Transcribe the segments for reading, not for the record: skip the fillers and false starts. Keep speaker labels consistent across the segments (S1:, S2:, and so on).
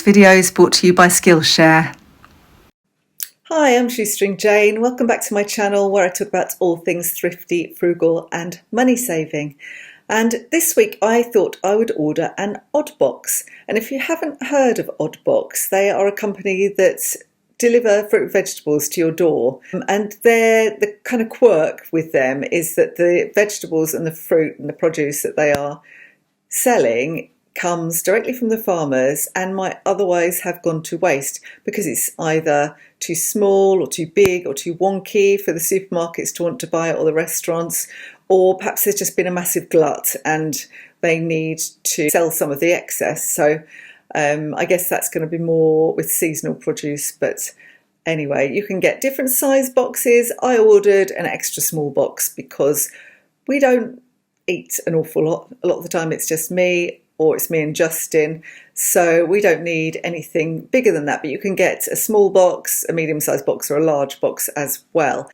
S1: video is brought to you by Skillshare.
S2: Hi, I'm Shoestring Jane. Welcome back to my channel where I talk about all things thrifty, frugal and money saving. And this week I thought I would order an Oddbox. And if you haven't heard of Oddbox, they are a company that deliver fruit and vegetables to your door. And the kind of quirk with them is that the vegetables and the fruit and the produce that they are selling comes directly from the farmers and might otherwise have gone to waste because it's either too small or too big or too wonky for the supermarkets to want to buy it or the restaurants, or perhaps there's just been a massive glut and they need to sell some of the excess. So I guess that's going to be more with seasonal produce, but anyway, you can get different size boxes. I ordered an extra small box because we don't eat an awful lot. A lot of the time it's just me, or it's me and Justin, so we don't need anything bigger than that, but you can get a small box, a medium-sized box or a large box as well.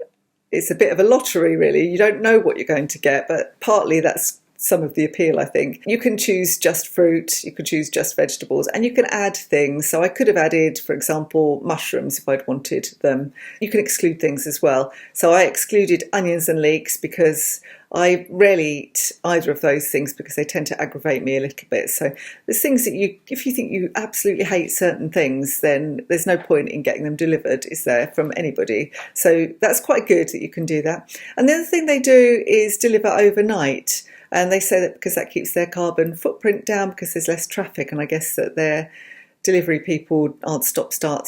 S2: It's a bit of a lottery really, you don't know what you're going to get, but partly that's some of the appeal, I think. You can choose just fruit, you can choose just vegetables, and you can add things. So I could have added, for example, mushrooms if I'd wanted them. You can exclude things as well. So I excluded onions and leeks because I rarely eat either of those things because they tend to aggravate me a little bit. So there's things that if you think you absolutely hate certain things, then there's no point in getting them delivered, is there, from anybody? So that's quite good that you can do that. And the other thing they do is deliver overnight. And they say that because that keeps their carbon footprint down because there's less traffic. And I guess that their delivery people aren't stop, start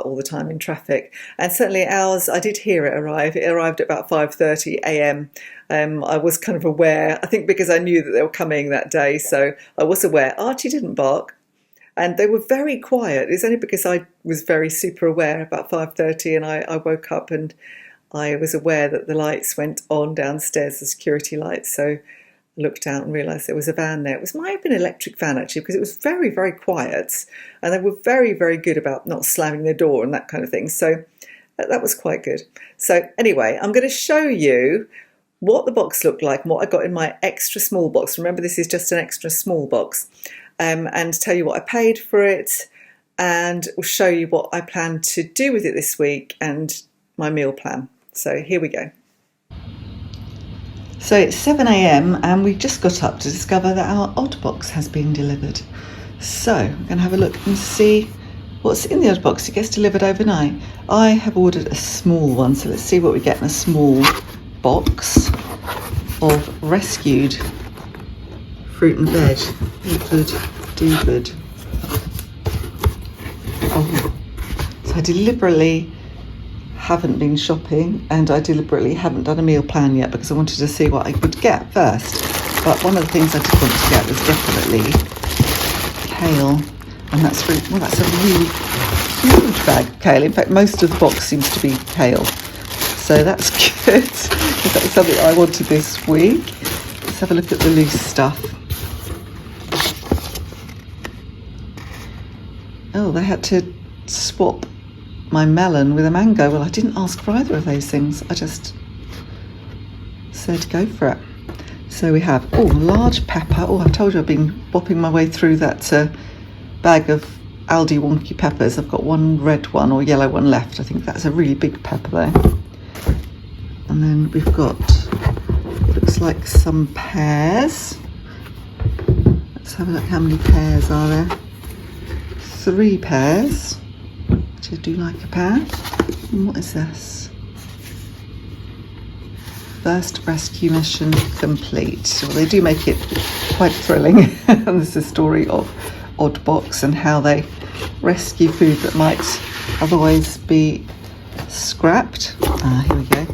S2: all the time in traffic. And certainly ours, I did hear it arrive. It arrived at about 5:30 a.m. I was kind of aware, I think because I knew that they were coming that day. So I was aware. Archie didn't bark. And they were very quiet. It's only because I was very super aware about 5:30 and I woke up and I was aware that the lights went on downstairs, the security lights. So I looked out and realised there was a van there. It might have been an electric van actually, because it was very, very quiet. And they were very, very good about not slamming their door and that kind of thing. So that was quite good. So anyway, I'm going to show you what the box looked like and what I got in my extra small box. Remember, this is just an extra small box. And tell you what I paid for it. And we'll show you what I plan to do with it this week and my meal plan. So here we go. So it's 7 a.m. and we just got up to discover that our Oddbox has been delivered. So we're going to have a look and see what's in the Oddbox. It gets delivered overnight. I have ordered a small one, so let's see what we get in a small box of rescued fruit and veg. Do good. Oh, so I deliberately haven't been shopping and I deliberately haven't done a meal plan yet because I wanted to see what I could get first. But one of the things I did want to get was definitely kale, and that's a really huge bag of kale. In fact, most of the box seems to be kale, so that's good because that was something I wanted this week. Let's have a look at the loose stuff. Oh, they had to swap my melon with a mango. Well, I didn't ask for either of those things. I just said go for it. So we have, large pepper. Oh, I've told you I've been bopping my way through that bag of Aldi wonky peppers. I've got one red one or yellow one left. I think that's a really big pepper there. And then we've got, looks like some pears. Let's have a look, how many pears are there? 3 pears. I do like a pear. And what is this? First rescue mission complete. Well, they do make it quite thrilling. And this is a story of Oddbox and how they rescue food that might otherwise be scrapped. Here we go.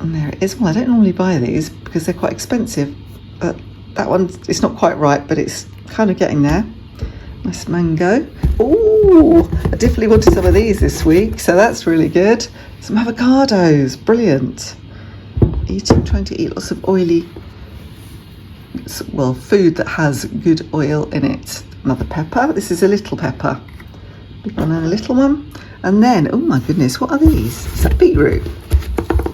S2: And there it is. Well, I don't normally buy these because they're quite expensive, but that one, it's not quite right, but it's kind of getting there. Nice mango. Oh, I definitely wanted some of these this week, so that's really good. Some avocados, brilliant. Trying to eat lots of oily, well, food that has good oil in it. Another pepper. This is a little pepper. Big one and a little one. And then, oh my goodness, what are these? Is that beetroot?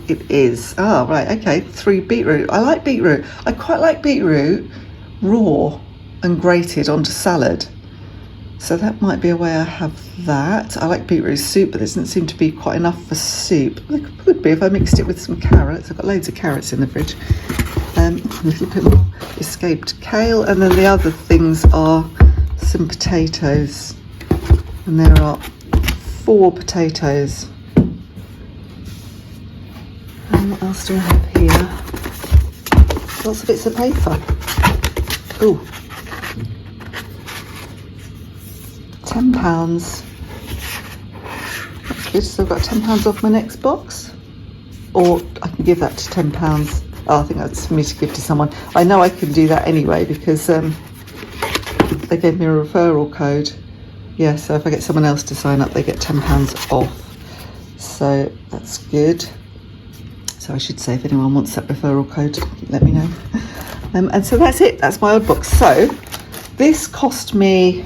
S2: It is. Oh, right, okay. 3 beetroot. I like beetroot. I quite like beetroot raw. and grated onto salad. So that might be a way I have that. I like beetroot soup, but there doesn't seem to be quite enough for soup. There could be if I mixed it with some carrots. I've got loads of carrots in the fridge. A little bit more escaped kale, and then the other things are some potatoes, and there are 4 potatoes. And what else do I have here? Lots of bits of paper. Ooh. £10. That's good. So I've got £10 off my next box, or I can give that to £10. Oh, I think that's for me to give to someone. I know I can do that anyway because they gave me a referral code. Yeah, so if I get someone else to sign up, they get £10 off. So that's good. So I should say, if anyone wants that referral code, let me know. And so that's it. That's my Oddbox. So this cost me,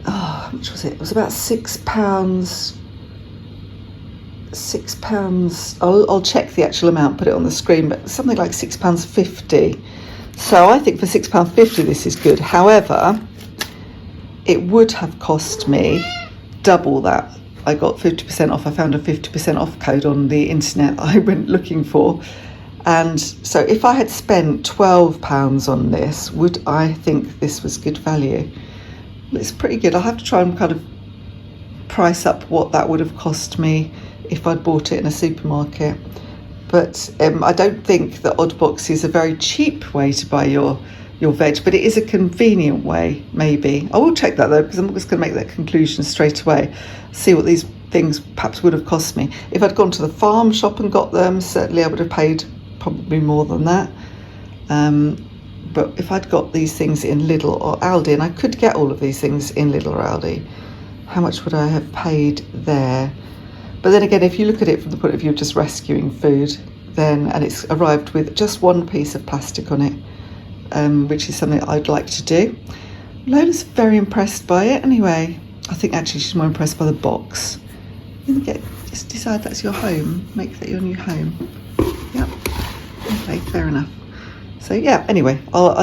S2: how much was it? It was about £6. £6. I'll check the actual amount, put it on the screen, but something like £6.50. So I think for £6.50 this is good. However, it would have cost me double that. I got 50% off. I found a 50% off code on the internet I went looking for. And so if I had spent £12 on this, would I think this was good value? Well, it's pretty good. I'll have to try and kind of price up what that would have cost me if I'd bought it in a supermarket. But I don't think that Oddbox is a very cheap way to buy your veg, but it is a convenient way, maybe. I will check that though, because I'm not just going to make that conclusion straight away. See what these things perhaps would have cost me. If I'd gone to the farm shop and got them, certainly I would have paid probably more than that. But if I'd got these things in Lidl or Aldi, and I could get all of these things in Lidl or Aldi, how much would I have paid there? But then again, if you look at it from the point of view of just rescuing food, then, and it's arrived with just one piece of plastic on it, which is something I'd like to do. Lola's very impressed by it anyway. I think actually she's more impressed by the box. You can just decide that's your home, make that your new home. Yep, okay, fair enough. So yeah, anyway, I'll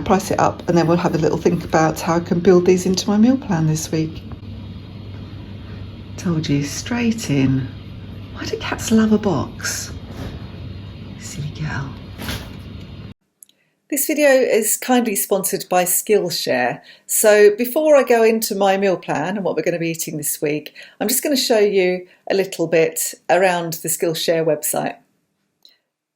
S2: price it up, and then we'll have a little think about how I can build these into my meal plan this week. Told you, straight in. Why do cats love a box? Silly girl. This video is kindly sponsored by Skillshare. So before I go into my meal plan and what we're going to be eating this week, I'm just going to show you a little bit around the Skillshare website.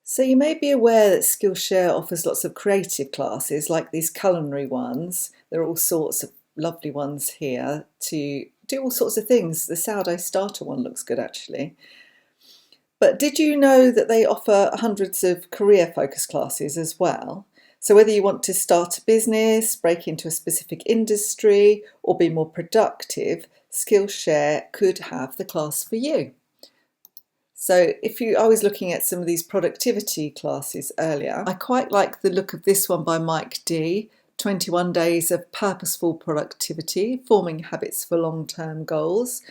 S2: So you may be aware that Skillshare offers lots of creative classes, like these culinary ones. There are all sorts of lovely ones here to do all sorts of things. The sourdough starter one looks good actually. But did you know that they offer hundreds of career focused classes as well? So whether you want to start a business, break into a specific industry, or be more productive, Skillshare could have the class for you. So I was looking at some of these productivity classes earlier. I quite like the look of this one by Mike D. 21 Days of Purposeful Productivity, Forming Habits for Long-Term Goals.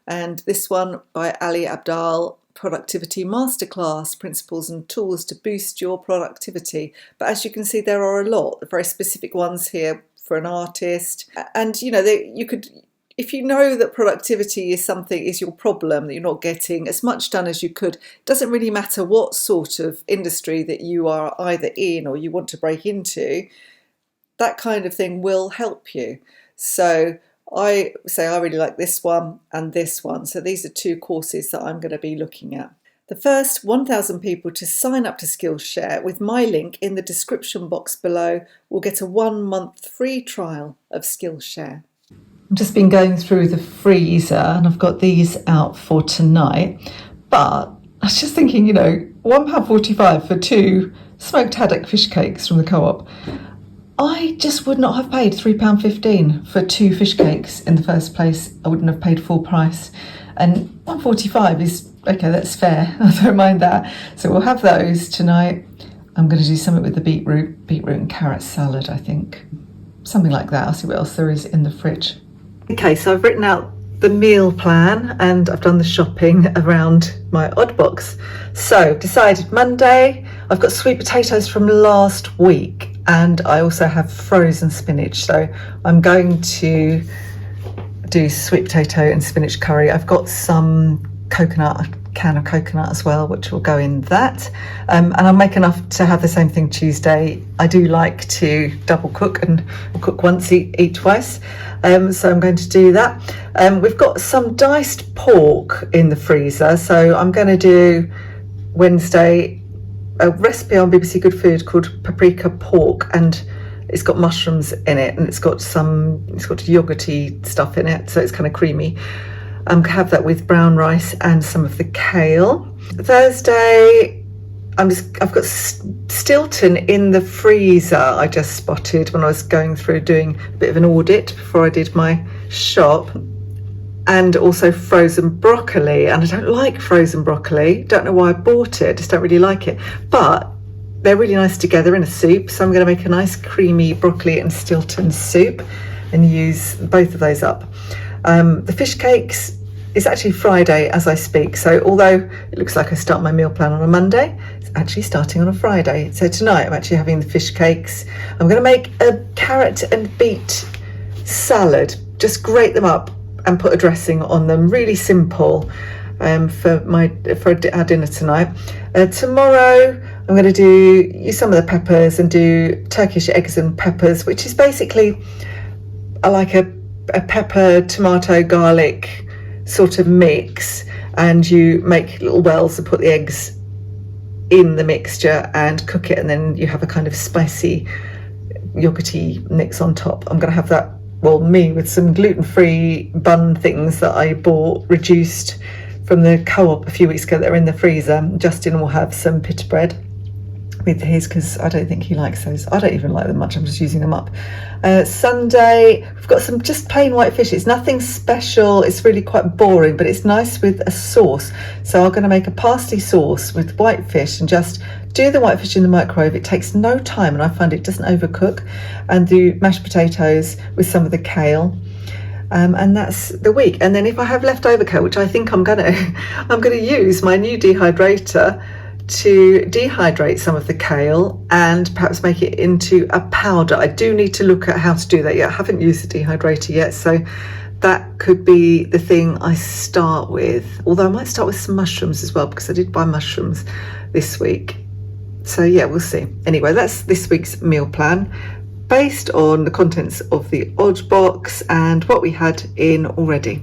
S2: And this one by Ali Abdal, Productivity Masterclass, Principles and Tools to Boost Your Productivity. But as you can see, there are a lot of very specific ones here for an artist. And, you know, you could, if you know that productivity is your problem, that you're not getting as much done as you could, it doesn't really matter what sort of industry that you are either in or you want to break into, that kind of thing will help you. So I say I really like this one and this one. So these are 2 courses that I'm going to be looking at. The first 1,000 people to sign up to Skillshare with my link in the description box below will get a 1-month free trial of Skillshare. I've just been going through the freezer and I've got these out for tonight. But I was just thinking, you know, £1.45 for 2 smoked haddock fish cakes from the Co-op. I just would not have paid £3.15 for 2 fish cakes in the first place. I wouldn't have paid full price. And £1.45 is, okay, that's fair. I don't mind that. So we'll have those tonight. I'm going to do something with the beetroot and carrot salad, I think. Something like that. I'll see what else there is in the fridge. Okay, so I've written out the meal plan and I've done the shopping around my Oddbox. So decided Monday, I've got sweet potatoes from last week and I also have frozen spinach. So I'm going to do sweet potato and spinach curry. I've got some coconut, a can of coconut as well, which will go in that. And I'll make enough to have the same thing Tuesday. I do like to double cook and cook once, eat twice. So I'm going to do that. We've got some diced pork in the freezer. So I'm going to do Wednesday a recipe on BBC Good Food called paprika pork, and it's got mushrooms in it, and it's got yogurty stuff in it, so it's kind of creamy. I'm gonna have that with brown rice and some of the kale. Thursday, I've got Stilton in the freezer. I just spotted when I was going through doing a bit of an audit before I did my shop, and also frozen broccoli. And I don't like frozen broccoli. Don't know why I bought it. Just don't really like it. But they're really nice together in a soup. So I'm going to make a nice creamy broccoli and Stilton soup and use both of those up. The fish cakes is actually Friday as I speak. So although it looks like I start my meal plan on a Monday, it's actually starting on a Friday. So tonight I'm actually having the fish cakes. I'm going to make a carrot and beet salad. Just grate them up and put a dressing on them. Really simple for our dinner tonight. Tomorrow I'm going to use some of the peppers and do Turkish eggs and peppers, which is basically like a pepper, tomato, garlic sort of mix, and you make little wells and put the eggs in the mixture and cook it, and then you have a kind of spicy yogurty mix on top. I'm going to have that, me with some gluten-free bun things that I bought reduced from the co-op a few weeks ago that are in the freezer. Justin will have some pita bread with his, because I don't think he likes those. I don't even like them much. I'm just using them up. Sunday, we've got some just plain white fish. It's nothing special. It's really quite boring, but it's nice with a sauce. So I'm going to make a parsley sauce with white fish and just do the white fish in the microwave. It takes no time, and I find it doesn't overcook. And do mashed potatoes with some of the kale. And that's the week. And then if I have leftover kale, which I think I'm gonna use my new dehydrator to dehydrate some of the kale and perhaps make it into a powder. I do need to look at how to do that yet. I haven't used the dehydrator yet, so that could be the thing I start with. Although I might start with some mushrooms as well, because I did buy mushrooms this week. So yeah, we'll see. Anyway, that's this week's meal plan, based on the contents of the Oddbox and what we had in already.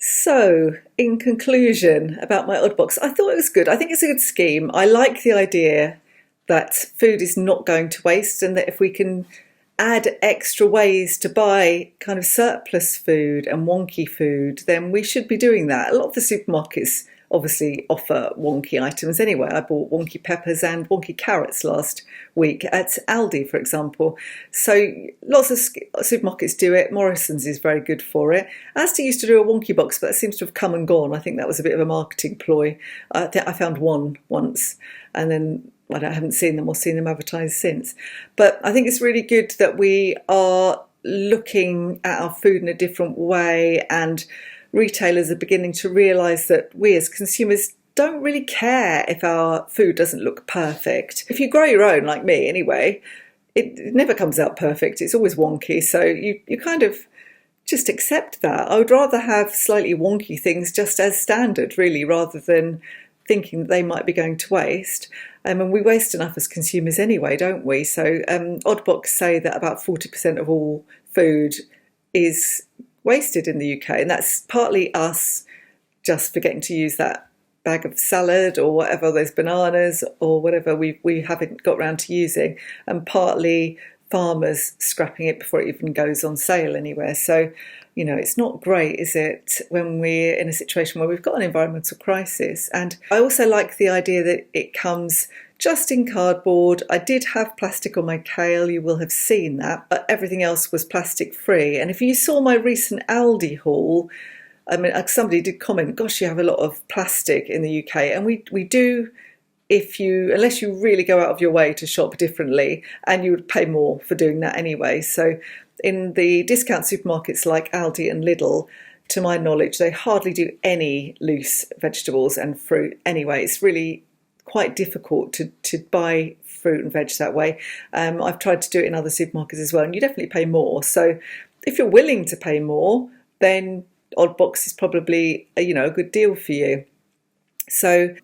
S2: So, in conclusion about my Oddbox, I thought it was good. I think it's a good scheme. I like the idea that food is not going to waste, and that if we can add extra ways to buy kind of surplus food and wonky food, then we should be doing that. A lot of the supermarkets obviously offer wonky items anyway. I bought wonky peppers and wonky carrots last week at Aldi, for example. So lots of supermarkets do it. Morrison's is very good for it. Asda used to do a wonky box, but that seems to have come and gone. I think that was a bit of a marketing ploy. I found one once, and then I haven't seen them or seen them advertised since. But I think it's really good that we are looking at our food in a different way, and retailers are beginning to realise that we as consumers don't really care if our food doesn't look perfect. If you grow your own, like me anyway, it never comes out perfect. It's always wonky. So you kind of just accept that. I would rather have slightly wonky things just as standard, really, rather than thinking that they might be going to waste. And we waste enough as consumers anyway, don't we? So Oddbox say that about 40% of all food is wasted in the UK, and that's partly us just forgetting to use that bag of salad or whatever, those bananas or whatever we haven't got round to using, and partly farmers scrapping it before it even goes on sale anywhere. So, you know, it's not great, is it, when we're in a situation where we've got an environmental crisis. And I also like the idea that it comes just in cardboard. I did have plastic on my kale, you will have seen that, but everything else was plastic free. And if you saw my recent Aldi haul, I mean, somebody did comment, gosh, you have a lot of plastic in the UK. And we do, unless you really go out of your way to shop differently, and you would pay more for doing that anyway. So in the discount supermarkets like Aldi and Lidl, to my knowledge, they hardly do any loose vegetables and fruit anyway. It's really quite difficult to buy fruit and veg that way. I've tried to do it in other supermarkets as well, and you definitely pay more. So if you're willing to pay more, then Oddbox is probably a good deal for you. So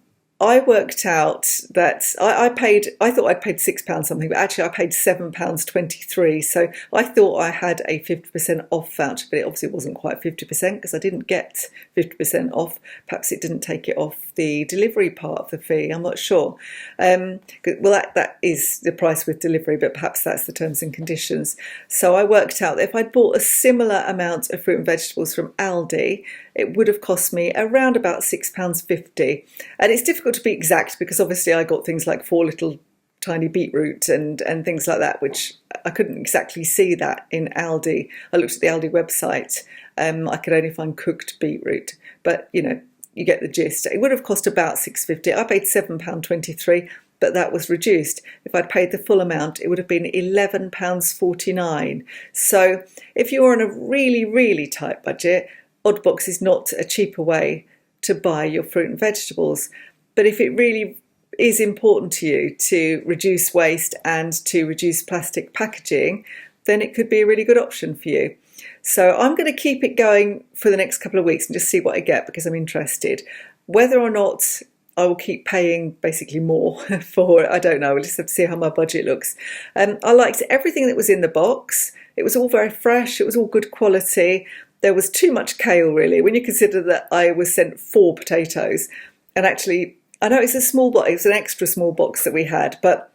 S2: I worked out that I thought I'd paid £6 something, but actually I paid £7.23. So I thought I had a 50% off voucher, but it obviously wasn't quite 50% because I didn't get 50% off. Perhaps it didn't take it off the delivery part of the fee. I'm not sure. Well, that is the price with delivery, but perhaps that's the terms and conditions. So I worked out that if I'd bought a similar amount of fruit and vegetables from Aldi, it would have cost me around about £6.50. And it's difficult to be exact because obviously I got things like 4 little tiny beetroot and things like that, which I couldn't exactly see that in Aldi. I looked at the Aldi website. I could only find cooked beetroot, but you get the gist. It would have cost about £6.50. I paid £7.23, but that was reduced. If I'd paid the full amount, it would have been £11.49. So if you're on a really, really tight budget, Oddbox is not a cheaper way to buy your fruit and vegetables. But if it really is important to you to reduce waste and to reduce plastic packaging, then it could be a really good option for you. So I'm going to keep it going for the next couple of weeks and just see what I get because I'm interested. Whether or not I will keep paying basically more for it, I don't know. We'll just have to see how my budget looks. I liked everything that was in the box. It was all very fresh. It was all good quality. There was too much kale, really, when you consider that I was sent 4 potatoes. And actually, I know it's a small box, it was an extra small box that we had, but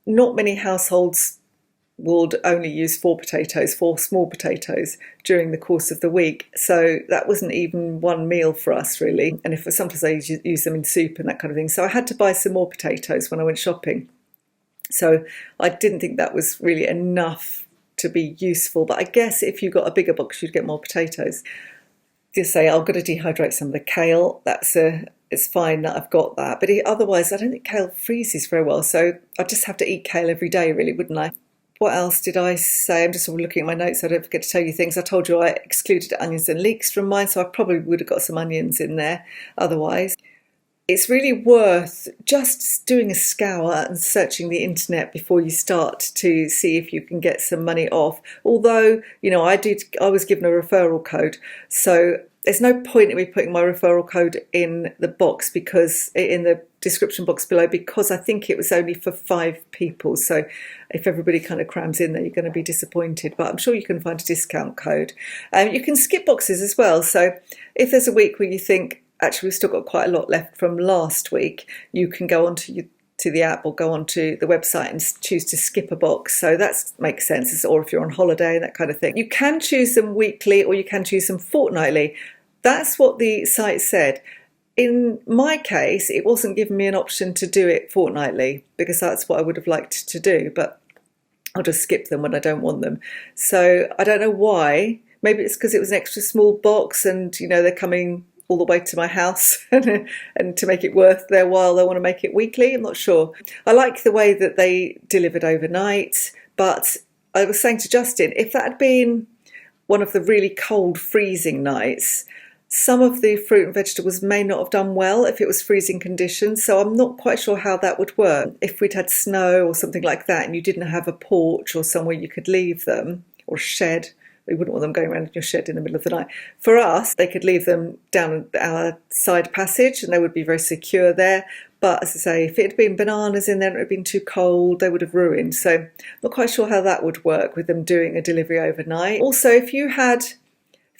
S2: not many households would only use 4 small potatoes during the course of the week. So that wasn't even one meal for us, really. And sometimes I use them in soup and that kind of thing. So I had to buy some more potatoes when I went shopping. So I didn't think that was really enough to be useful, but I guess if you got a bigger box you'd get more potatoes. Just say I'm going to dehydrate some of the kale. It's fine that I've got that, but otherwise I don't think kale freezes very well, so I just have to eat kale every day, really, wouldn't I? What else did I say? I'm just sort of looking at my notes so I don't forget to tell you things. I told you I excluded onions and leeks from mine, so I probably would have got some onions in there otherwise. It's really worth just doing a scour and searching the internet before you start to see if you can get some money off. Although, I was given a referral code, so there's no point in me putting my referral code in the box in the description box below, because I think it was only for 5 people. So if everybody kind of crams in there, you're going to be disappointed. But I'm sure you can find a discount code. You can skip boxes as well. So if there's a week where you think, actually, we've still got quite a lot left from last week, you can go onto the app or go onto the website and choose to skip a box. So that makes sense. Or if you're on holiday, that kind of thing. You can choose them weekly or you can choose them fortnightly. That's what the site said. In my case, it wasn't giving me an option to do it fortnightly because that's what I would have liked to do, but I'll just skip them when I don't want them. So I don't know why. Maybe it's because it was an extra small box and, they're coming all the way to my house and to make it worth their while, they want to make it weekly. I'm not sure. I like the way that they delivered overnight, but I was saying to Justin, if that had been one of the really cold, freezing nights, some of the fruit and vegetables may not have done well if it was freezing conditions, so I'm not quite sure how that would work. If we'd had snow or something like that and you didn't have a porch or somewhere you could leave them, or a shed, we wouldn't want them going around in your shed in the middle of the night. For us, they could leave them down our side passage and they would be very secure there. But as I say, if it had been bananas in there and it had been too cold, they would have ruined. So I'm not quite sure how that would work with them doing a delivery overnight. Also, if you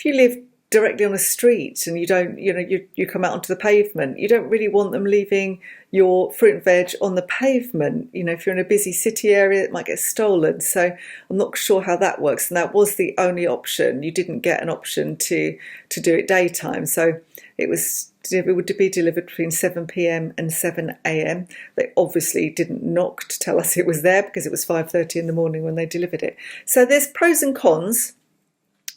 S2: live directly on a street and you come out onto the pavement, you don't really want them leaving your fruit and veg on the pavement. If you're in a busy city area, it might get stolen. So I'm not sure how that works. And that was the only option. You didn't get an option to do it daytime. So it would be delivered between 7 p.m. and 7 a.m. They obviously didn't knock to tell us it was there because it was 5:30 in the morning when they delivered it. So there's pros and cons.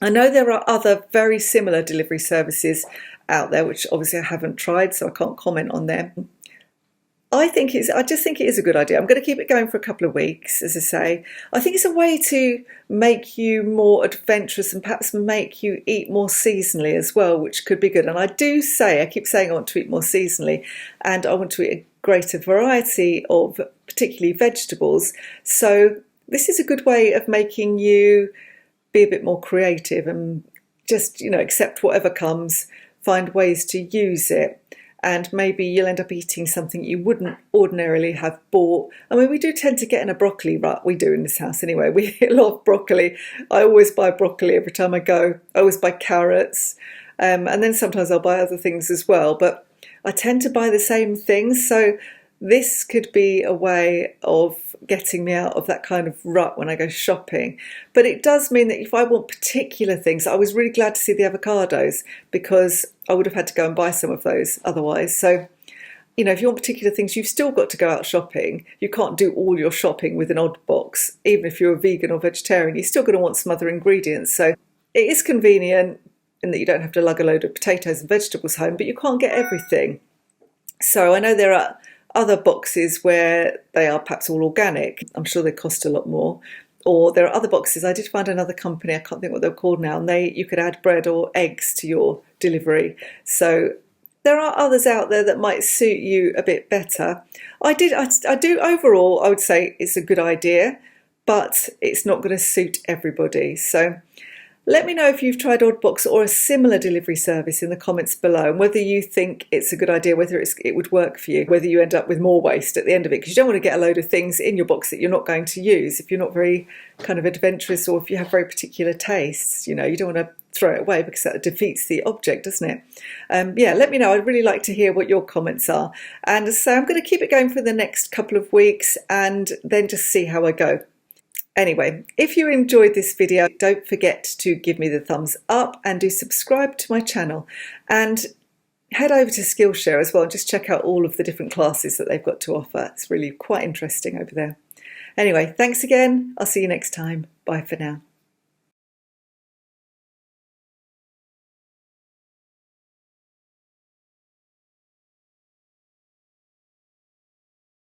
S2: I know there are other very similar delivery services out there, which obviously I haven't tried, so I can't comment on them. I just think it is a good idea. I'm going to keep it going for a couple of weeks, as I say. I think it's a way to make you more adventurous and perhaps make you eat more seasonally as well, which could be good. And I keep saying I want to eat more seasonally, and I want to eat a greater variety of particularly vegetables. So this is a good way of making you be a bit more creative and just, accept whatever comes, find ways to use it. And maybe you'll end up eating something you wouldn't ordinarily have bought. I mean, we do tend to get in a broccoli rut. We do in this house anyway. We eat a lot of broccoli. I always buy broccoli every time I go. I always buy carrots. And then sometimes I'll buy other things as well. But I tend to buy the same things. So this could be a way of getting me out of that kind of rut when I go shopping. But it does mean that if I want particular things, I was really glad to see the avocados because I would have had to go and buy some of those otherwise. So, if you want particular things, you've still got to go out shopping. You can't do all your shopping with an Oddbox. Even if you're a vegan or vegetarian, you're still going to want some other ingredients. So it is convenient in that you don't have to lug a load of potatoes and vegetables home, but you can't get everything. So I know there are other boxes where they are perhaps all organic. I'm sure they cost a lot more. Or there are other boxes. I did find another company, I can't think what they're called now, and you could add bread or eggs to your delivery. So there are others out there that might suit you a bit better. I do overall, I would say it's a good idea, but it's not going to suit everybody. So let me know if you've tried Oddbox or a similar delivery service in the comments below, and whether you think it's a good idea, whether it would work for you, whether you end up with more waste at the end of it, because you don't want to get a load of things in your box that you're not going to use if you're not very kind of adventurous, or if you have very particular tastes. You don't want to throw it away because that defeats the object, doesn't it? Let me know. I'd really like to hear what your comments are. And so I'm going to keep it going for the next couple of weeks and then just see how I go. Anyway, if you enjoyed this video, don't forget to give me the thumbs up and do subscribe to my channel, and head over to Skillshare as well and just check out all of the different classes that they've got to offer. It's really quite interesting over there. Anyway, thanks again. I'll see you next time. Bye for now.